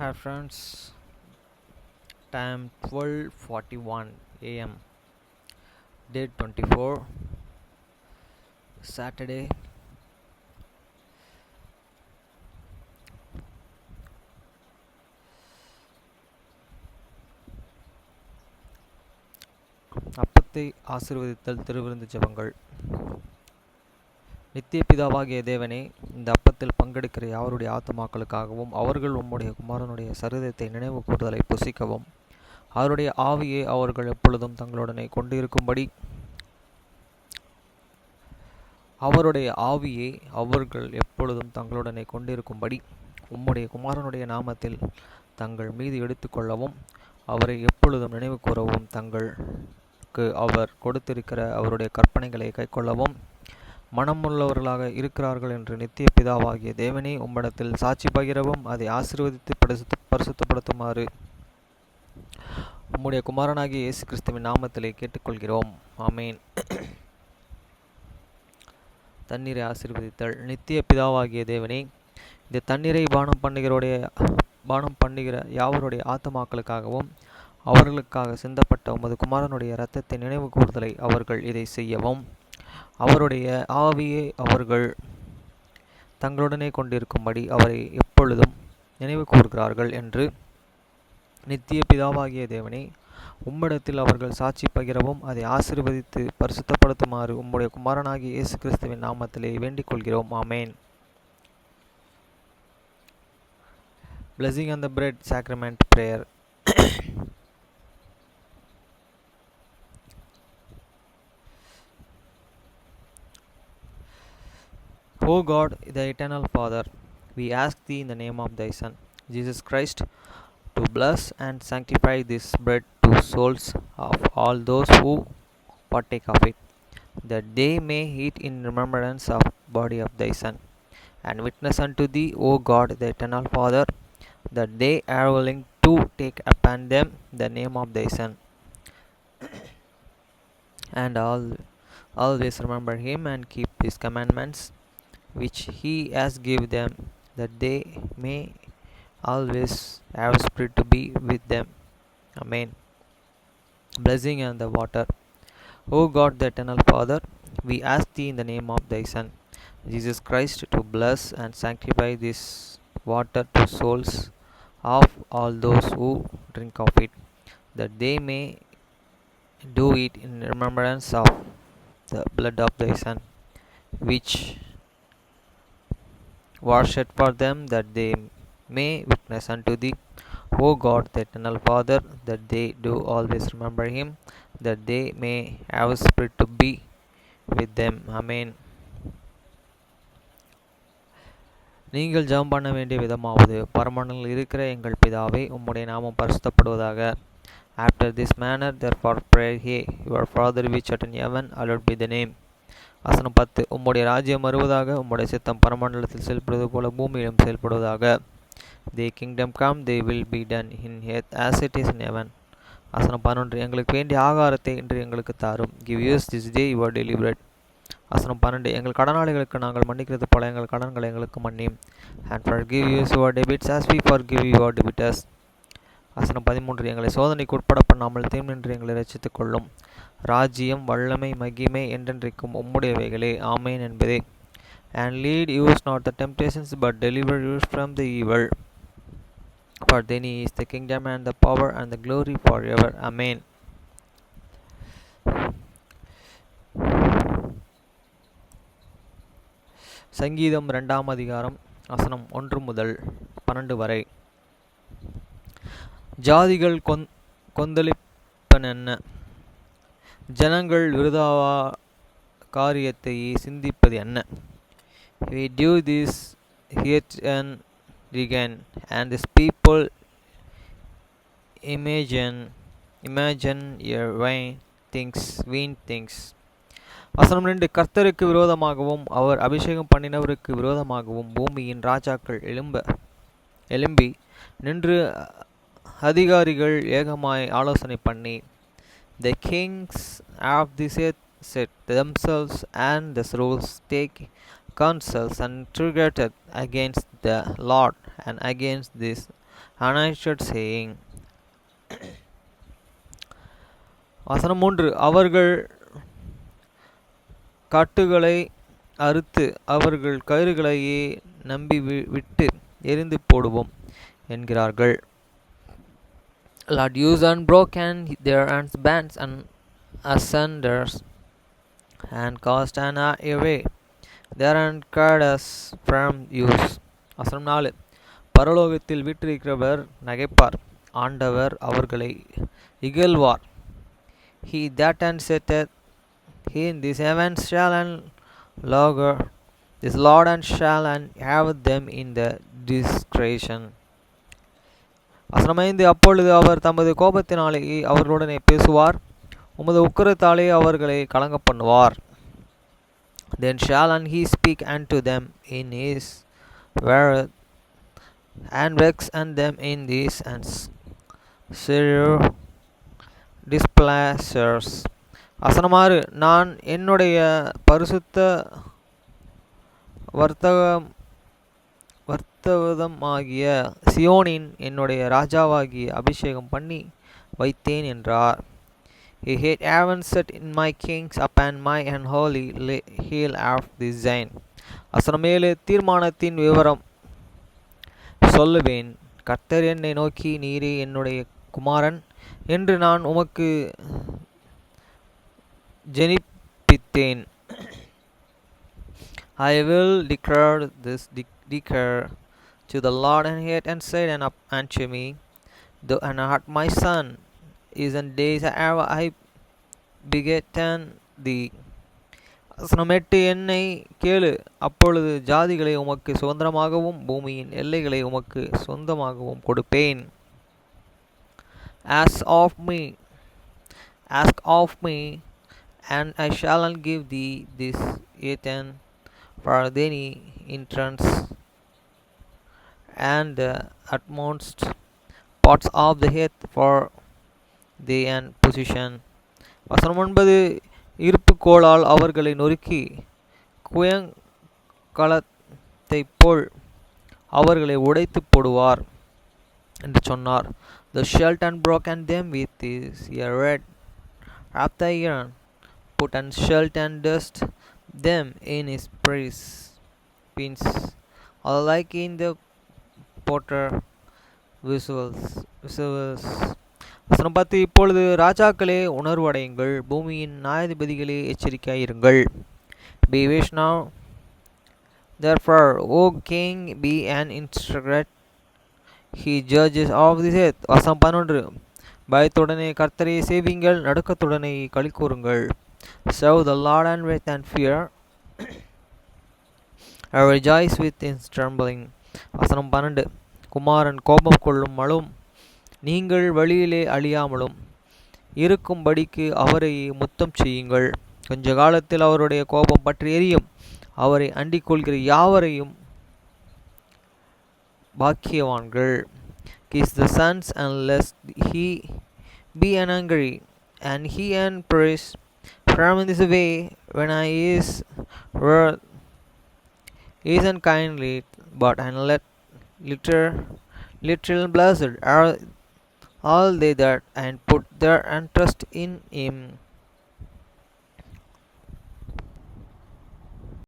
Hi friends, time 12:41 a.m. Day 24, Saturday. அப்பத்தை ஆசீர்வதித்தல் திருவிருந்து ஜெபங்கள். நித்திய பிதாவாகிய தேவனே, இந்த அப்பத்தில் பங்கெடுக்கிற யாவருடைய ஆத்துமாக்களுக்காகவும் அவர்கள் உம்முடைய குமாரனுடைய சரீரத்தை நினைவு கூறுதலை புசிக்கவும் அவருடைய ஆவியை அவர்கள் எப்பொழுதும் தங்களுடனே கொண்டிருக்கும்படி உம்முடைய குமாரனுடைய நாமத்தில் தங்கள் மீது எடுத்துக்கொள்ளவும் அவரை எப்பொழுதும் நினைவு கூறவும் தங்களுக்கு அவர் கொடுத்திருக்கிற அவருடைய கற்பனைகளை கைக்கொள்ளவும் மனமுள்ளவர்களாக இருக்கிறார்கள் என்று நித்திய பிதாவாகிய தேவனே உம்மிடத்தில் சாட்சி பகிரவும் அதை ஆசீர்வதித்து பரிசுத்தப்படுத்துமாறு உம்முடைய குமாரனாகிய இயேசு கிறிஸ்துவின் நாமத்திலே கேட்டுக்கொள்கிறோம். ஆமேன். தண்ணீரை ஆசீர்வதித்தல். நித்திய பிதாவாகிய தேவனே, இந்த தண்ணீரை பானம் பண்ணுகிற யாவருடைய ஆத்துமாக்களுக்காகவும் அவர்களுக்காக சிந்தப்பட்ட உமது குமாரனுடைய இரத்தத்தை நினைவு கூறுதலை அவர்கள் இதை செய்யவும் அவருடைய ஆவியை அவர்கள் தங்களுடனே கொண்டிருக்கும்படி அவரை எப்பொழுதும் நினைவு கூறுகிறார்கள் என்று நித்திய பிதாவாகிய தேவனே உம்மிடத்தில் அவர்கள் சாட்சி பகிரவும் அதை ஆசீர்வதித்து பரிசுத்தப்படுத்துமாறு உம்முடைய குமாரனாகிய இயேசு கிறிஸ்துவின் நாமத்திலே வேண்டிக் கொள்கிறோம். ஆமேன். Blessing on the bread sacrament prayer. O God, the eternal Father, we ask thee in the name of thy Son, Jesus Christ, to bless and sanctify this bread to souls of all those who partake of it, that they may eat in remembrance of body of thy Son, and witness unto thee, O God, the eternal Father, that they are willing to take upon them the name of thy Son, and always remember him and keep his commandments which he has given them, that they may always have spirit to be with them. Amen. Blessing on the water. O God, the eternal Father, we ask thee in the name of thy Son, Jesus Christ, to bless and sanctify this water to souls of all those who drink of it, that they may do it in remembrance of the blood of thy Son, which was shed for them, that they may witness unto thee, O God, the eternal Father, that they do always remember him, that they may have a spirit to be with them. Amen. நீங்கள் ஜெபம் பண்ண வேண்டிய விதமாவது, பரமண்டலத்தில் இருக்கிற எங்கள் பிதாவே, உம்முடைய நாமம் பரிசுத்தப்படுவதாக. After this manner therefore pray ye, your Father which art in heaven, hallowed be thy name. வசனம் 10. உம்முடைய ராஜ்யம் வருவதாக, உம்முடைய சித்தம் பரமண்டலத்தில் செயல்படுவது போல பூமியிலும் செயல்படுவதாக. Thy kingdom come, thy will be done in earth as it is in heaven. வசனம் 11. எங்களுக்கு வேண்டிய ஆகாரத்தை இன்று எங்களுக்கு தாரும். Give us this day your daily bread. வசனம் 12. எங்கள் கடனாளிகளுக்கு நாங்கள் மன்னிக்கிறது போல எங்கள் கடன்களை எங்களுக்கு மன்னியும். And forgive us your debts as we forgive your debtors. வசனம் 13. எங்களை சோதனைக்கு உட்பட பண்ணாமல் தீமையின்றி எங்களை ரட்சித்துக் கொள்ளும். ராஜ்யம், வல்லமை, மகிமை என்றென்றைக்கும் உம்முடையவைகளே. ஆமேன் என்பதே. And lead us not the temptations, but deliver us from the evil. For thine is the kingdom and the power and the glory forever. Amen. சங்கீதம் 2 அதிகாரம் வசனம் 1 முதல் 12 வரை. ஜாதிகள் கொந்தளிப்பன, ஜனங்கள் விருதாவா காரியத்தை சிந்திப்பது என்ன? We do this yet and again, and these people imagine your vain things. வசனம் 2. கர்த்தருக்கு விரோதமாகவும் அவர் அபிஷேகம் பண்ணினவருக்கு விரோதமாகவும் பூமியின் ராஜாக்கள் எழும்பி நின்று அதிகாரிகள் ஏகமாய் ஆலோசனை பண்ணி, the kings of this earth set themselves and the rules take counsels and together against the Lord and against this anointed, saying, வசனம் 3, அவர்கள் கட்டுகளை அறுத்து அவர்கள் கயிறுகளையே நம்பி விட்டு எரிந்து போடுவோம் என்கிறார்கள். Lord, use unbroken their bands and ascenders and cast an away their us from use. வசனம் 4, பரலோகத்தில் வீற்றிருக்கிறவர் நகைப்பார், ஆண்டவர் அவர்களை இகழ்வார். He that setteth in this heaven shall and logger this Lord and shall and have them in the discretion. வசனம் 5, அப்பொழுது அவர் தமது கோபத்தினாலே அவர்களுடனே பேசுவார், உமது உக்கிரத்தாலே அவர்களை கலங்க பண்ணுவார். Then shall and he speak unto them in his wrath and vex and them in these and severe displeasures. வசனம் 6, நான் என்னுடைய பரிசுத்த வர்த்தவதமாகிய சியோனின் என்னுடைய ராஜாவாகிய அபிஷேகம் பண்ணி வைத்தேன் என்றார். He had even set in my kings upon my unholy hill of this Zion. வசனம் 7, தீர்மானத்தின் விவரம் சொல்லுவேன். கர்த்தர் என்னை நோக்கி, நீரே என்னுடைய குமாரன் என்று நான் உமக்கு ஜெனிப்பித்தேன். I will declare this declare to the Lord, and yet and said unto me, thou art my son, is in days ever I begotten thee. வசனம் 8, என்னை கேளு, அப்பொழுது ஜாதிகளை உமக்கு சுதந்திரமாகவும் பூமியின் எல்லைகளை உமக்கு சொந்தமாகவும் கொடுப்பேன். Ask of me, and I shall give thee this earthen for thine entrance and the utmost parts of the earth for thee and possession. வசனம் 9, இருப்பு கோளால் அவர்களை நொறுக்கி குயங்கலத்தைப் போல் அவர்களை உடைத்து போடுவார் என்று சொன்னார். The shalt unbroken them with this red of the iron, put and shalt and dust them in his pins, alike in the potter vessels. வசனம் 10, இப்பொழுது ராஜாக்களே உணர்வடையுங்கள், பூமியின் நியாயாதிபதிகளே எச்சரிக்கையாயிருங்கள். Be wish now, therefore, O king, be an instruct, he judges of this earth. வசனம் 11, பயத்துடனே கர்த்தரை சேவியுங்கள், நடுக்கத்துடனே களி கூறுங்கள். Serve the Lord and with and fear, I rejoice with his trembling. வசனம் 12, குமாரன் கோபம் கொள்ளும் மலும் நீங்கள் வழியிலே அழியாமலும் இருக்கும்படிக்கு அவரை முத்தம் செய்யுங்கள். கொஞ்ச காலத்தில் அவருடைய கோபம் பற்றி எரியும், அவரை அண்டிக் கொள்கிற யாவரையும் பாக்கியவான்கள். Kiss the sons, unless he be an angry, and he and praise from this way when I is worth is unkindly, but and let little blessed are all they that and put their trust in him.